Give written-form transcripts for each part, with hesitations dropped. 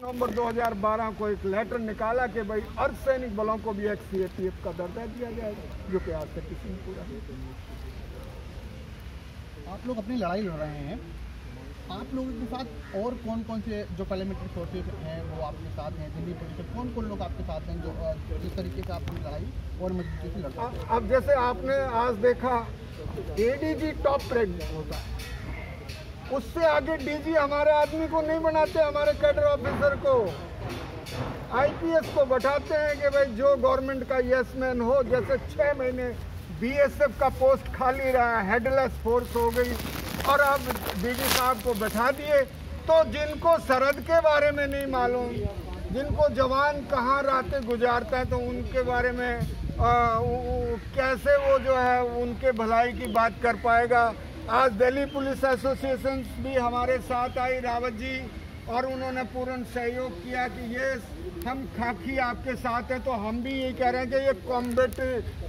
नवंबर 2012 को एक लेटर निकाला कि भाई अर्धसैनिक बलों को भी एक सीएपीएफ का दर्जा दिया जाएगा, जो कि आज तक किसी ने पूरा नहीं किया। आप लोग अपनी लड़ाई लड़ रहे हैं, आप लोगों के साथ और कौन कौन से जो पैरामिलिट्री फोर्सेज हैं वो आपके साथ हैं, दिल्ली पुलिस से कौन कौन लोग आपके साथ हैं जो जिस तरीके से आप अपनी लड़ाई और मजबूती से लड़ रहे हैं? अब जैसे आपने आज देखा एडीजी टॉप रैंक होता है, उससे आगे डीजी हमारे आदमी को नहीं बनाते, हमारे कैडर ऑफिसर को आईपीएस को बैठाते हैं कि भाई जो गवर्नमेंट का यस मैन हो। जैसे 6 महीने बीएसएफ का पोस्ट खाली रहा, हेडलेस फोर्स हो गई और अब डीजी साहब को बैठा दिए। तो जिनको सरहद के बारे में नहीं मालूम, जिनको जवान कहाँ रातें गुजारता है, तो उनके बारे में कैसे वो जो है उनके भलाई की बात कर पाएगा। आज दिल्ली पुलिस एसोसिएशन भी हमारे साथ आई, रावत जी, और उन्होंने पूर्ण सहयोग किया कि ये हम खाकी आपके साथ हैं। तो हम भी यही कह रहे हैं कि ये कॉम्बैट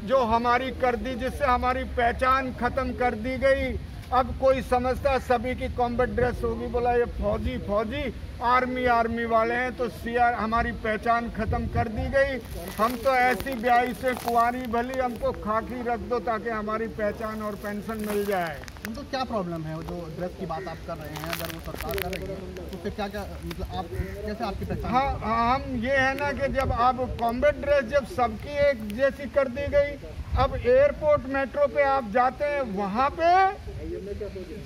जो हमारी कर दी, जिससे हमारी पहचान खत्म कर दी गई। अब कोई समझता सभी की कॉम्बैट ड्रेस होगी, बोला ये फौजी फौजी आर्मी वाले हैं, तो सीआर हमारी पहचान खत्म कर दी गई। हम तो ऐसी ब्याही से कुंवारी भली, हमको खाकी रख दो ताकि हमारी पहचान और पेंशन मिल जाए। उनको क्या प्रॉब्लम है? वो जो ड्रेस की बात आप कर रहे हैं, अगर वो सरकार कर रही है तो उससे क्या क्या मतलब आप कैसे आपकी पहचान? हाँ, हम ये है ना कि जब आप कॉम्बैट ड्रेस जब सबकी एक जैसी कर दी गई, अब एयरपोर्ट मेट्रो पे आप जाते हैं, वहाँ पे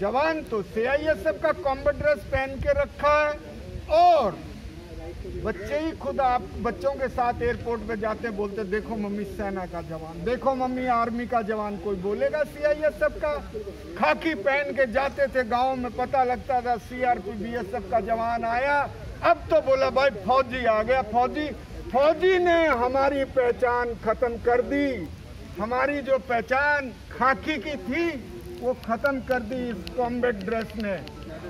जवान तो सीआईएसएफ का कॉम्बैट ड्रेस पहन के रखा है, और बच्चे ही खुद आप बच्चों के साथ एयरपोर्ट पे जाते बोलते देखो मम्मी सेना का जवान, देखो मम्मी आर्मी का जवान। कोई बोलेगा सीआईएसएफ का? खाकी पहन के जाते थे गांव में, पता लगता था सीआरपी बीएसएफ का जवान आया। अब तो बोला भाई फौजी आ गया। फौजी ने हमारी पहचान खत्म कर दी। हमारी जो पहचान खाकी की थी वो खत्म कर दी इस कॉम्बैट ड्रेस ने,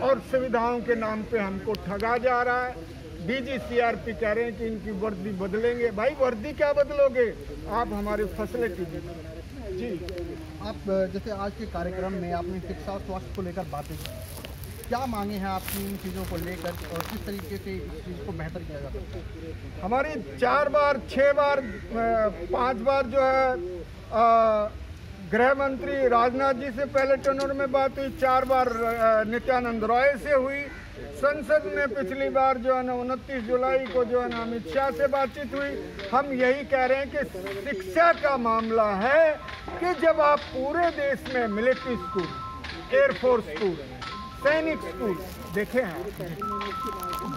और सुविधाओं के नाम पे हमको ठगा जा रहा है। डीजी सीआरपी कह रहे हैं कि इनकी वर्दी बदलेंगे। भाई वर्दी क्या बदलोगे, आप हमारे फैसिलिटी दीजिए। जी, आप जैसे आज के कार्यक्रम में आपने शिक्षा और स्वास्थ्य को लेकर बातें की, क्या मांगे हैं आपकी इन चीज़ों को लेकर और किस तरीके से इस चीज़ को बेहतर किया जा सकता है? हमारी 4 बार 6 बार 5 बार जो है गृह मंत्री राजनाथ जी से पहले टनर में बात हुई, 4 बार नित्यानंद रॉय से हुई। संसद में पिछली बार जो है ना 29 जुलाई को जो है ना अमित शाह से बातचीत हुई। हम यही कह रहे हैं कि शिक्षा का मामला है कि जब आप पूरे देश में military school, air force school, Sainik school देखे हैं,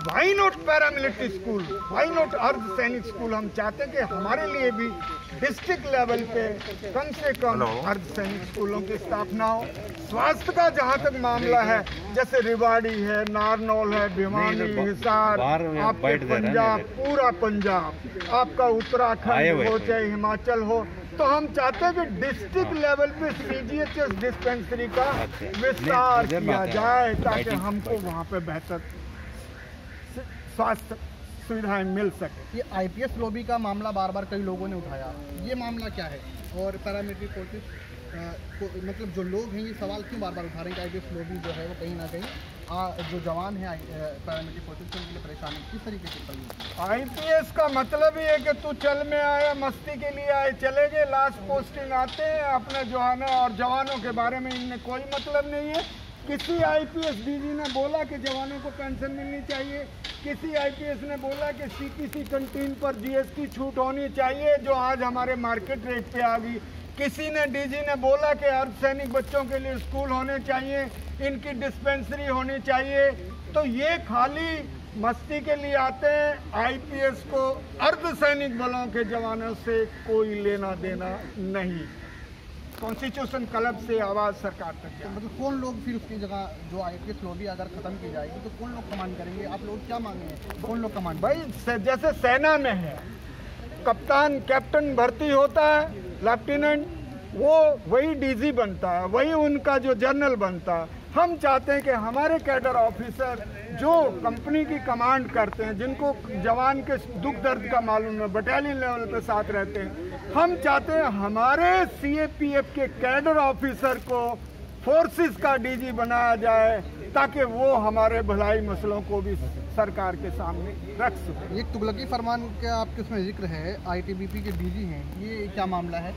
why not paramilitary school, why not अर्ध सैनिक स्कूल? हम चाहते हैं कि हमारे लिए भी डिस्ट्रिक्ट लेवल पे कम से कम अर्ध सैनिक स्कूलों की स्थापना हो। स्वास्थ्य का जहाँ तक मामला है, जैसे रिवाड़ी है, नारनौल है, भिवानी, हिसार, आपके पंजाब, पूरा पंजाब, आपका उत्तराखंड हो चाहे हिमाचल हो, तो हम चाहते हैं कि डिस्ट्रिक्ट लेवल पे सीजीएचएस डिस्पेंसरी का विस्तार किया जाए ताकि हमको वहाँ पे बेहतर स्वास्थ्य सुविधाएं मिल सके। ये आईपीएस लॉबी का मामला बार बार कई लोगों ने उठाया, ये मामला क्या है? और पैरामिलिट्री फोर्सेस मतलब जो लोग हैं ये सवाल क्यों बार बार उठा रहे हैं कि आईपीएस लॉबी जो है वो कहीं ना कहीं जो जवान है पैरामिलिट्री फोर्सेस के उनके लिए परेशानी किस तरीके से पड़ी? आईपीएस का मतलब ही है कि तू चल में आया, मस्ती के लिए आए, चले गए, लास्ट पोस्टिंग आते हैं अपने जो है ना, और जवानों के बारे में इनमें कोई मतलब नहीं है। किसी आईपीएस डीजी ने बोला कि जवानों को पेंशन मिलनी चाहिए, किसी आईपीएस ने बोला कि सीपीसी कंटीन पर जीएसटी छूट होनी चाहिए जो आज हमारे मार्केट रेट पे आ गई। किसी ने डीजी ने बोला कि अर्धसैनिक बच्चों के लिए स्कूल होने चाहिए, इनकी डिस्पेंसरी होनी चाहिए। तो ये खाली मस्ती के लिए आते हैं। आईपीएस को अर्धसैनिक बलों के जवानों से कोई लेना देना नहीं। कॉन्स्टिट्यूशन क्लब से आवाज़ सरकार तक जाए। मतलब कौन लोग फिर उसकी जगह जो आईपीएस लॉबी अगर खत्म की जाएगी तो कौन लोग कमांड करेंगे? आप लोग क्या मांगे? कौन लोग कमांड? भाई जैसे सेना में है, कप्तान कैप्टन भर्ती होता है, लेफ्टिनेंट, वो वही डीजी बनता है, वही उनका जो जनरल बनता है। हम चाहते हैं कि हमारे कैडर ऑफिसर जो कंपनी की कमांड करते हैं, जिनको जवान के दुख दर्द का मालूम है, बटालियन लेवल पे साथ रहते हैं, हम चाहते हैं हमारे सीएपीएफ के कैडर ऑफिसर को फोर्सेस का डीजी बनाया जाए ताकि वो हमारे भलाई मसलों को भी सरकार के सामने रख सके। ये तुगलकी फरमान का आपके उसमें जिक्र है, आईटीबीपी के डीजी हैं, ये क्या मामला है?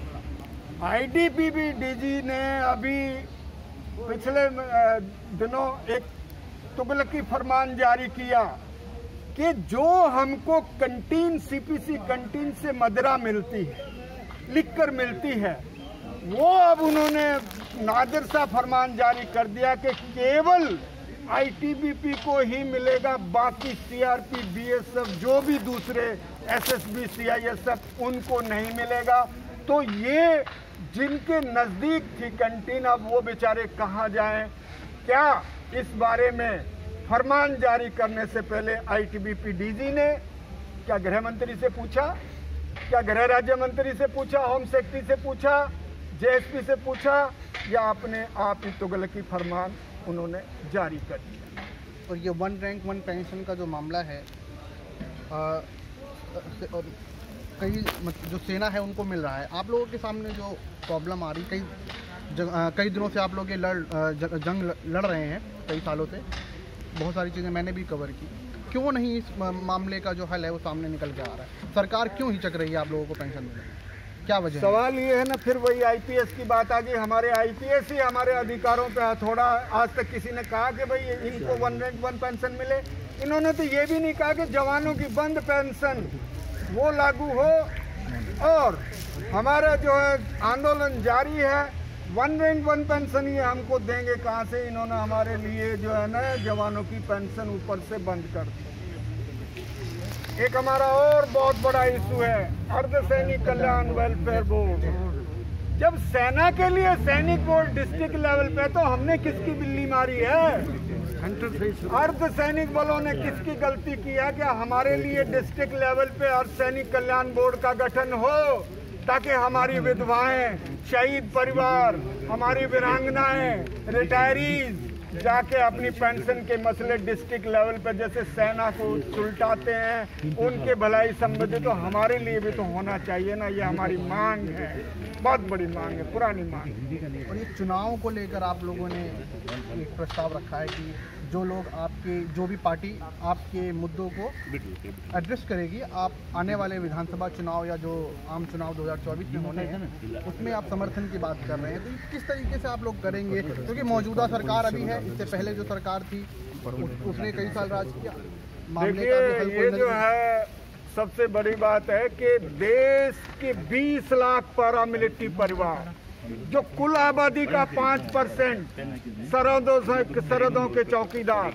आईटीबीपी डीजी ने अभी पिछले दिनों एक तुगलकी फरमान जारी किया कि जो हमको कंटीन सीपीसी कंटीन से मदिरा मिलती है, लिखकर मिलती है, वो अब उन्होंने नादिर सा फरमान जारी कर दिया कि केवल आईटीबीपी को ही मिलेगा, बाकी सीआरपी, बीएसएफ, जो भी दूसरे एसएसबी, सीआईएसएफ, उनको नहीं मिलेगा। तो ये जिनके नज़दीक थी कंटीन, अब वो बेचारे कहाँ जाएं? क्या इस बारे में फरमान जारी करने से पहले आईटीबीपी डीजी ने क्या गृह मंत्री से पूछा, क्या गृह राज्य मंत्री से पूछा, होम सेक्रेटरी से पूछा, जेएसपी से पूछा, या अपने आप ही तुगलकी फरमान उन्होंने जारी कर दिया? और ये वन रैंक वन पेंशन का जो मामला है, कई जो सेना है उनको मिल रहा है, आप लोगों के सामने जो प्रॉब्लम आ रही, कई दिनों से आप लोग ये जंग लड़ रहे हैं, कई सालों से, बहुत सारी चीज़ें मैंने भी कवर की, क्यों नहीं इस मामले का जो हल है वो सामने निकल के आ रहा है? सरकार क्यों हिचक रही है आप लोगों को पेंशन देने में? क्या वजह? सवाल ये है ना, फिर वही आईपीएस की बात आ गई। हमारे आईपीएस ही हमारे अधिकारों पे हथौड़ा, आज तक किसी ने कहा कि भाई इनको वन रैंक वन पेंशन मिले? इन्होंने तो ये भी नहीं कहा कि जवानों की बंद पेंशन वो लागू हो, और हमारा जो है आंदोलन जारी है, वन रैंक वन पेंशन ही हमको देंगे कहाँ से? इन्होंने हमारे लिए जो है ना जवानों की पेंशन ऊपर से बंद कर दी। एक हमारा और बहुत बड़ा इशू है अर्धसैनिक कल्याण वेलफेयर बोर्ड। जब सेना के लिए सैनिक बोर्ड डिस्ट्रिक्ट लेवल पे, तो हमने किसकी बिल्ली मारी है? अर्धसैनिक बलों ने किसकी गलती की है कि हमारे लिए डिस्ट्रिक्ट लेवल पे अर्धसैनिक कल्याण बोर्ड का गठन हो, ताकि हमारी विधवाएं, शहीद परिवार, हमारी वीरांगनाएं, रिटायरीज जाके अपनी पेंशन के मसले डिस्ट्रिक्ट लेवल पर जैसे सेना को सुलटाते हैं, उनके भलाई संबंधी तो हमारे लिए भी तो होना चाहिए ना। ये हमारी मांग है, बहुत बड़ी मांग है, पुरानी मांग है। और ये चुनाव को लेकर आप लोगों ने एक प्रस्ताव रखा है कि जो लोग आपके, जो भी पार्टी आपके मुद्दों को एड्रेस करेगी, आप आने वाले विधानसभा चुनाव या जो आम चुनाव 2024 में होने हैं, उसमें आप समर्थन की बात कर रहे हैं। तो किस तरीके से आप लोग करेंगे? क्योंकि मौजूदा सरकार अभी है, इससे पहले जो सरकार थी उसने कई साल राज किया। देखिए, ये जो है सबसे बड़ी बात है कि देश के 20 लाख पैरामिलिट्री परिवार, जो कुल आबादी का 5%, सरहदों के चौकीदार,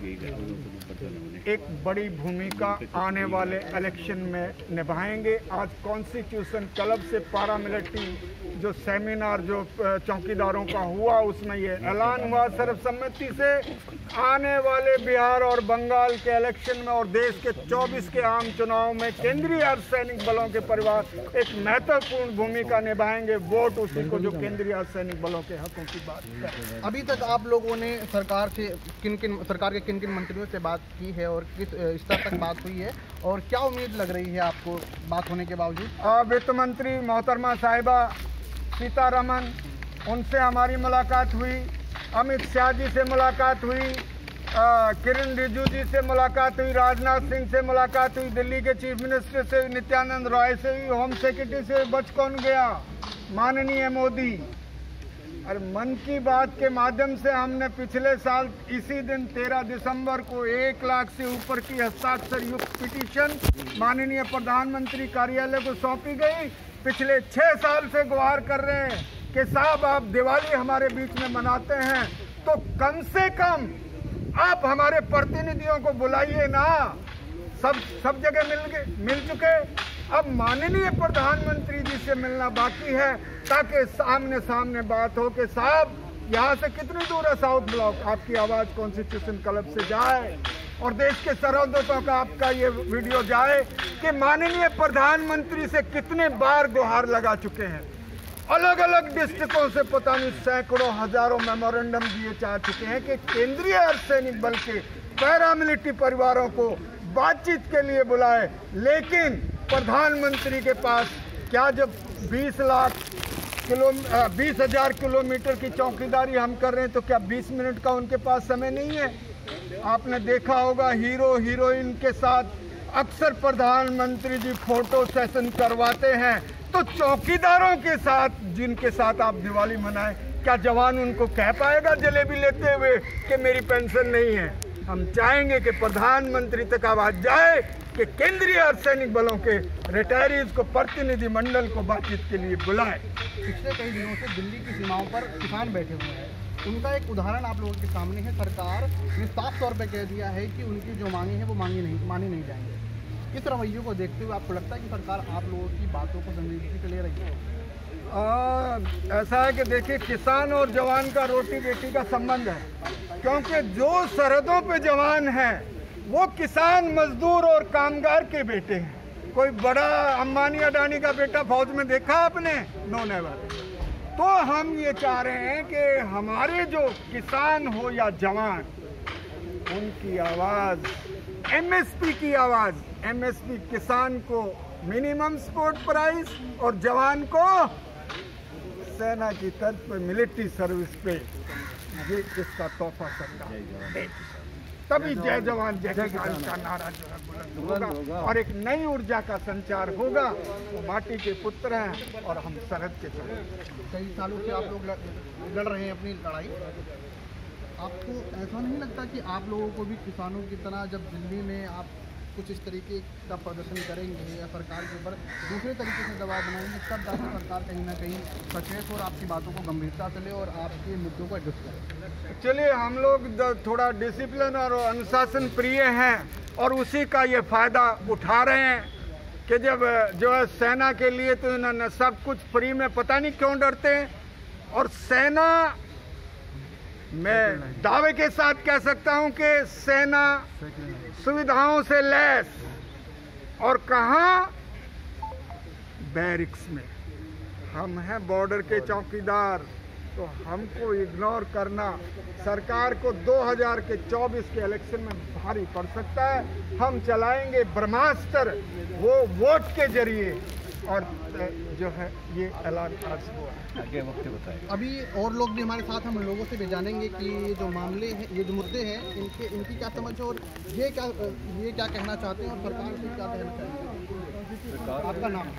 एक बड़ी भूमिका आने वाले इलेक्शन में निभाएंगे। आज कॉन्स्टिट्यूशन क्लब से पैरामिलिट्री जो सेमिनार जो चौकीदारों का हुआ, उसमें ये ऐलान हुआ सर्वसम्मति से, आने वाले बिहार और बंगाल के इलेक्शन में और देश के 24 के आम चुनाव में केंद्रीय अर्धसैनिक बलों के परिवार एक महत्वपूर्ण भूमिका निभाएंगे। वोट उसी को जो केंद्रीय अर्धसैनिक बलों के हकों की बात है। अभी तक आप लोगों ने सरकार के किन किन मंत्रियों से बात की है और किस स्तर तक बात हुई है, और क्या उम्मीद लग रही है आपको बात होने के बावजूद? वित्त मंत्री मोहतरमा साहिबा सीतारमन, उनसे हमारी मुलाकात हुई, अमित शाह जी से मुलाकात हुई, किरण रिजिजू जी से मुलाकात हुई, राजनाथ सिंह से मुलाकात हुई, दिल्ली के चीफ मिनिस्टर से नित्यानंद राय से हुई, होम सेक्रेटरी से बच कौन गया, माननीय मोदी। और मन की बात के माध्यम से हमने पिछले साल इसी दिन 13 दिसंबर को 1 लाख से ऊपर की हस्ताक्षर युक्त पिटीशन माननीय प्रधानमंत्री कार्यालय को सौंपी गई। पिछले 6 साल से गुहार कर रहे हैं कि साहब आप दिवाली हमारे बीच में मनाते हैं तो कम से कम आप हमारे प्रतिनिधियों को बुलाइए ना। सब जगह मिल चुके, अब माननीय प्रधानमंत्री जी से मिलना बाकी है, ताकि सामने सामने बात हो कि साहब यहाँ से कितनी दूर है साउथ ब्लॉक, आपकी आवाज़ कॉन्स्टिट्यूशन क्लब से जाए और देश के सरहदों तक आपका ये वीडियो जाए कि माननीय प्रधानमंत्री से कितने बार गुहार लगा चुके हैं। अलग अलग डिस्ट्रिक्टों से पता नहीं सैकड़ों हजारों मेमोरेंडम दिए जा चुके हैं कि केंद्रीय अर्धसैनिक बल के पैरामिलिट्री परिवारों को बातचीत के लिए बुलाए, लेकिन प्रधानमंत्री के पास क्या, जब 20,000 किलोमीटर की चौकीदारी हम कर रहे हैं तो क्या 20 मिनट का उनके पास समय नहीं है? आपने देखा होगा हीरो हीरोइन के साथ अक्सर प्रधानमंत्री जी फोटो सेशन करवाते हैं, तो चौकीदारों के साथ जिनके साथ आप दिवाली मनाएं, क्या जवान उनको कह पाएगा जलेबी लेते हुए कि मेरी पेंशन नहीं है? हम चाहेंगे कि प्रधानमंत्री तक आवाज जाए कि केंद्रीय अर्धसैनिक बलों के रिटायरीज को प्रतिनिधिमंडल को बातचीत के लिए बुलाए। पिछले कई दिनों से दिल्ली की सीमाओं पर किसान बैठे हुए हैं, उनका एक उदाहरण आप लोगों के सामने है। सरकार ने साफ तौर पर कह दिया है कि उनकी जो मांगे हैं वो मानी नहीं जाएंगे। इस रवैये को देखते हुए आपको लगता है कि सरकार आप लोगों की बातों को संजीदगी से ले रही है? ऐसा है कि देखिए, किसान और जवान का रोटी बेटी का संबंध है, क्योंकि जो सरहदों पे जवान हैं वो किसान, मजदूर और कामगार के बेटे हैं। कोई बड़ा अंबानी अडानी का बेटा फौज में देखा आपने? No never. तो हम ये चाह रहे हैं कि हमारे जो किसान हो या जवान, उनकी आवाज, एमएसपी की आवाज, एमएसपी किसान को मिनिमम सपोर्ट प्राइस और जवान को सेना की तर्ज पर मिलिट्री सर्विस पे, ये इसका तोहफा सरकार दे, तभी जय जवान जय किसान का नारा जो है बुलंद होगा और एक नई ऊर्जा का संचार होगा। वो माटी के पुत्र हैं और हम सरहद के चले। कई सालों से आप लोग लड़ रहे हैं अपनी लड़ाई। आपको ऐसा नहीं लगता कि आप लोगों को भी किसानों की तरह जब दिल्ली में आप कुछ इस तरीके का प्रदर्शन करेंगे या सरकार के ऊपर दूसरे तरीके से दबाव बनाएंगे, तब जाकर सरकार कहीं ना कहीं सचेत और आपकी बातों को गंभीरता से ले और आपके मुद्दों को एडजस्ट करें? चलिए, हम लोग थोड़ा डिसिप्लिन और अनुशासन प्रिय हैं और उसी का ये फायदा उठा रहे हैं कि जब जो है सेना के लिए तो इन्होंने सब कुछ फ्री में, पता नहीं क्यों डरते हैं। और सेना, मैं दावे के साथ कह सकता हूं कि सेना सुविधाओं से लैस, और कहां? बैरिक्स में। हम हैं बॉर्डर के चौकीदार, तो हमको इग्नोर करना सरकार को 2024 के इलेक्शन में भारी पड़ सकता है। हम चलाएंगे ब्रह्मास्त्र, वो वोट के जरिए, और जो है ये ऐलान आज हुआ है। आगे वक्त बताएं। अभी और लोग भी हमारे साथ, हम लोगों से भी जानेंगे कि ये जो मामले हैं, ये जो मुद्दे हैं, इनकी क्या समझ है और ये क्या कहना चाहते हैं और सरकार से क्या कहना चाहते हैं। आपका नाम?